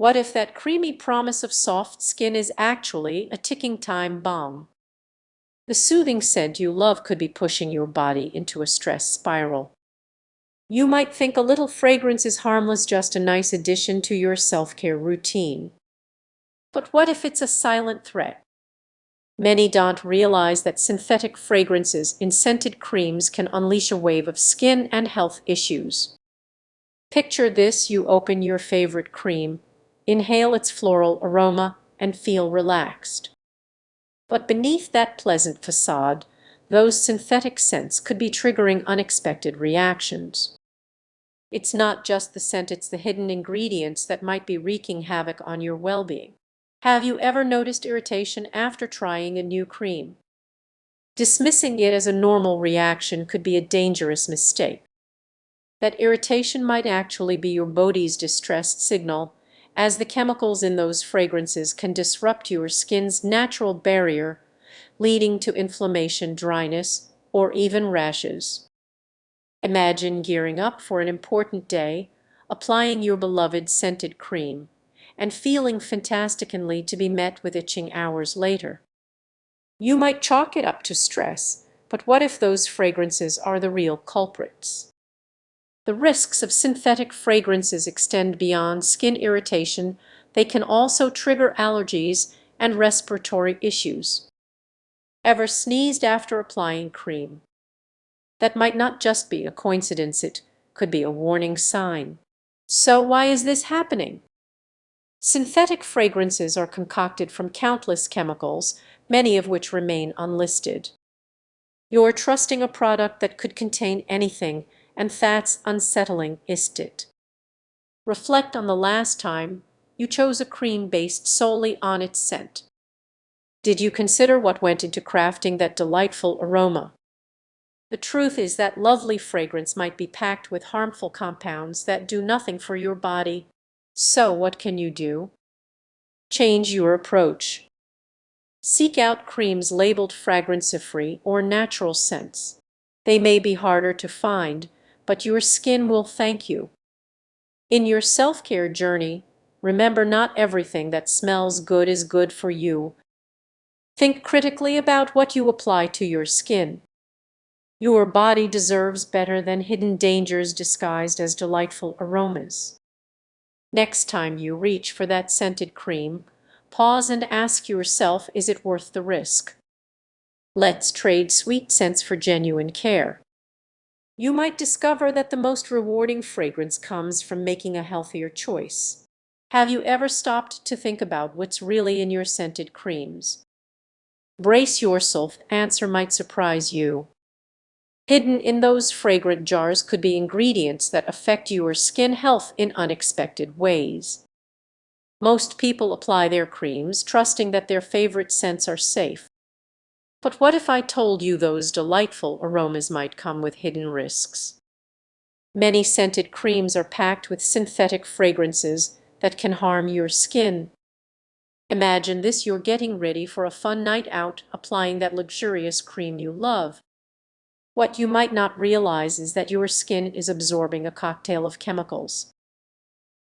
What if that creamy promise of soft skin is actually a ticking time bomb? The soothing scent you love could be pushing your body into a stress spiral. You might think a little fragrance is harmless, just a nice addition to your self-care routine. But what if it's a silent threat? Many don't realize that synthetic fragrances in scented creams can unleash a wave of skin and health issues. Picture this: you open your favorite cream, inhale its floral aroma, and feel relaxed. But beneath that pleasant facade, those synthetic scents could be triggering unexpected reactions. It's not just the scent, it's the hidden ingredients that might be wreaking havoc on your well-being. Have you ever noticed irritation after trying a new cream? Dismissing it as a normal reaction could be a dangerous mistake. That irritation might actually be your body's distressed signal, as the chemicals in those fragrances can disrupt your skin's natural barrier, leading to inflammation, dryness, or even rashes. Imagine gearing up for an important day, applying your beloved scented cream, and feeling fantastic, only to be met with itching hours later. You might chalk it up to stress, but what if those fragrances are the real culprits? The risks of synthetic fragrances extend beyond skin irritation. They can also trigger allergies and respiratory issues. Ever sneezed after applying cream? That might not just be a coincidence, it could be a warning sign. So why is this happening? Synthetic fragrances are concocted from countless chemicals, many of which remain unlisted. You're trusting a product that could contain anything, and that's unsettling, isn't it? Reflect on the last time you chose a cream based solely on its scent. Did you consider what went into crafting that delightful aroma? The truth is that lovely fragrance might be packed with harmful compounds that do nothing for your body. So what can you do? Change your approach. Seek out creams labeled fragrance-free or natural scents. They may be harder to find, but your skin will thank you. In your self-care journey, remember, not everything that smells good is good for you. Think critically about what you apply to your skin. Your body deserves better than hidden dangers disguised as delightful aromas. Next time you reach for that scented cream, pause and ask yourself, is it worth the risk? Let's trade sweet scents for genuine care. You might discover that the most rewarding fragrance comes from making a healthier choice. Have you ever stopped to think about what's really in your scented creams? Brace yourself, the answer might surprise you. Hidden in those fragrant jars could be ingredients that affect your skin health in unexpected ways. Most people apply their creams trusting that their favorite scents are safe. But what if I told you those delightful aromas might come with hidden risks? Many scented creams are packed with synthetic fragrances that can harm your skin. Imagine this: you're getting ready for a fun night out, applying that luxurious cream you love. What you might not realize is that your skin is absorbing a cocktail of chemicals.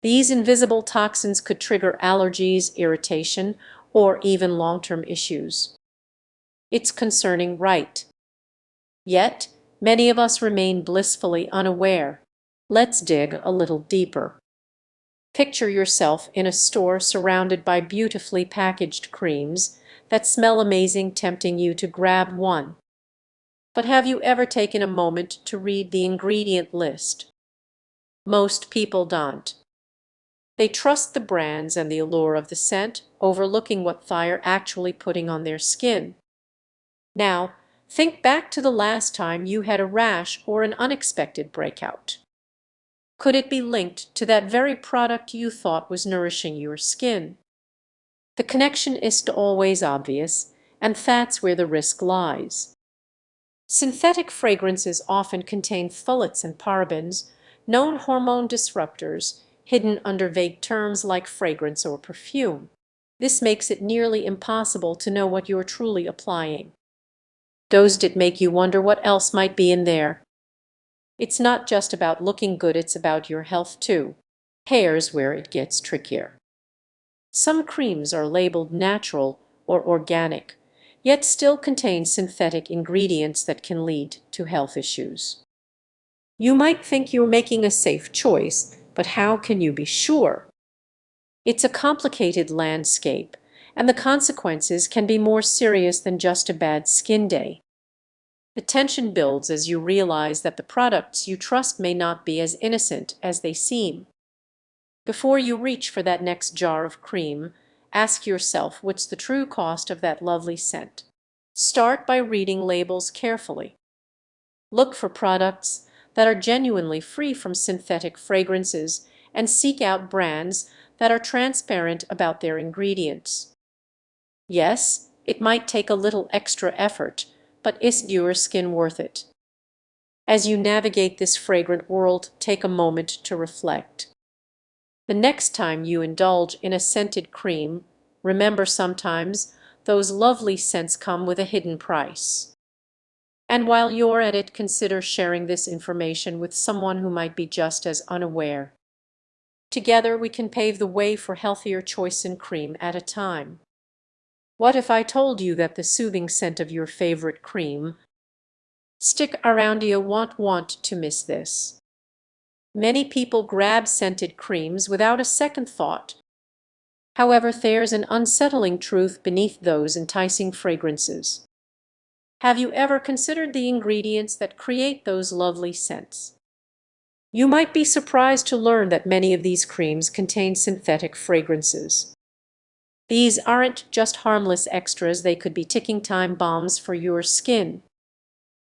These invisible toxins could trigger allergies, irritation, or even long-term issues. It's concerning, right? Yet, many of us remain blissfully unaware. Let's dig a little deeper. Picture yourself in a store surrounded by beautifully packaged creams that smell amazing, tempting you to grab one. But have you ever taken a moment to read the ingredient list? Most people don't. They trust the brands and the allure of the scent, overlooking what they're actually putting on their skin. Now, think back to the last time you had a rash or an unexpected breakout. Could it be linked to that very product you thought was nourishing your skin? The connection isn't always obvious, and that's where the risk lies. Synthetic fragrances often contain phthalates and parabens, known hormone disruptors, hidden under vague terms like fragrance or perfume. This makes it nearly impossible to know what you're truly applying. Does it make you wonder what else might be in there? It's not just about looking good, it's about your health too. Here's where it gets trickier. Some creams are labeled natural or organic, yet still contain synthetic ingredients that can lead to health issues. You might think you're making a safe choice, but how can you be sure? It's a complicated landscape, and the consequences can be more serious than just a bad skin day. The tension builds as you realize that the products you trust may not be as innocent as they seem. Before you reach for that next jar of cream, ask yourself what's the true cost of that lovely scent. Start by reading labels carefully. Look for products that are genuinely free from synthetic fragrances and seek out brands that are transparent about their ingredients. Yes, it might take a little extra effort, but is your skin worth it? As you navigate this fragrant world, take a moment to reflect. The next time you indulge in a scented cream, remember sometimes those lovely scents come with a hidden price. And while you're at it, consider sharing this information with someone who might be just as unaware. Together we can pave the way for healthier choice in cream at a time. What if I told you that the soothing scent of your favorite cream? Stick around, you won't want to miss this. Many people grab scented creams without a second thought. However, there's an unsettling truth beneath those enticing fragrances. Have you ever considered the ingredients that create those lovely scents? You might be surprised to learn that many of these creams contain synthetic fragrances. These aren't just harmless extras, they could be ticking time bombs for your skin.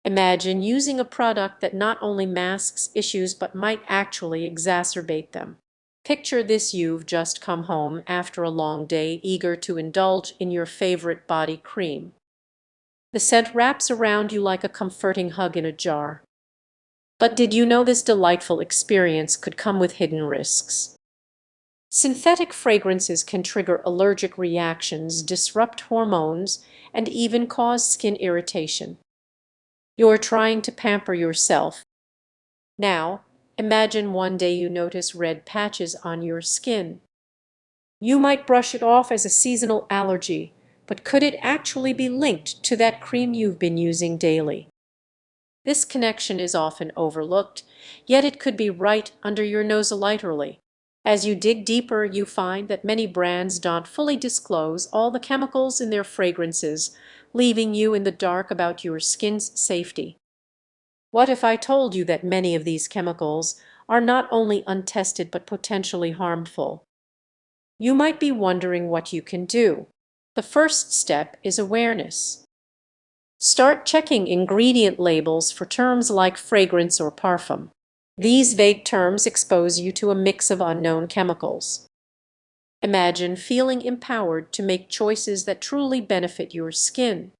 Imagine using a product that not only masks issues but might actually exacerbate them. Picture this: you've just come home after a long day, eager to indulge in your favorite body cream. The scent wraps around you like a comforting hug in a jar. But did you know this delightful experience could come with hidden risks? Synthetic fragrances can trigger allergic reactions, disrupt hormones, and even cause skin irritation. You're trying to pamper yourself. Now, imagine one day you notice red patches on your skin. You might brush it off as a seasonal allergy, but could it actually be linked to that cream you've been using daily? This connection is often overlooked, yet it could be right under your nose literally. As you dig deeper, you find that many brands don't fully disclose all the chemicals in their fragrances, leaving you in the dark about your skin's safety. What if I told you that many of these chemicals are not only untested but potentially harmful? You might be wondering what you can do. The first step is awareness. Start checking ingredient labels for terms like fragrance or parfum. These vague terms expose you to a mix of unknown chemicals. Imagine feeling empowered to make choices that truly benefit your skin.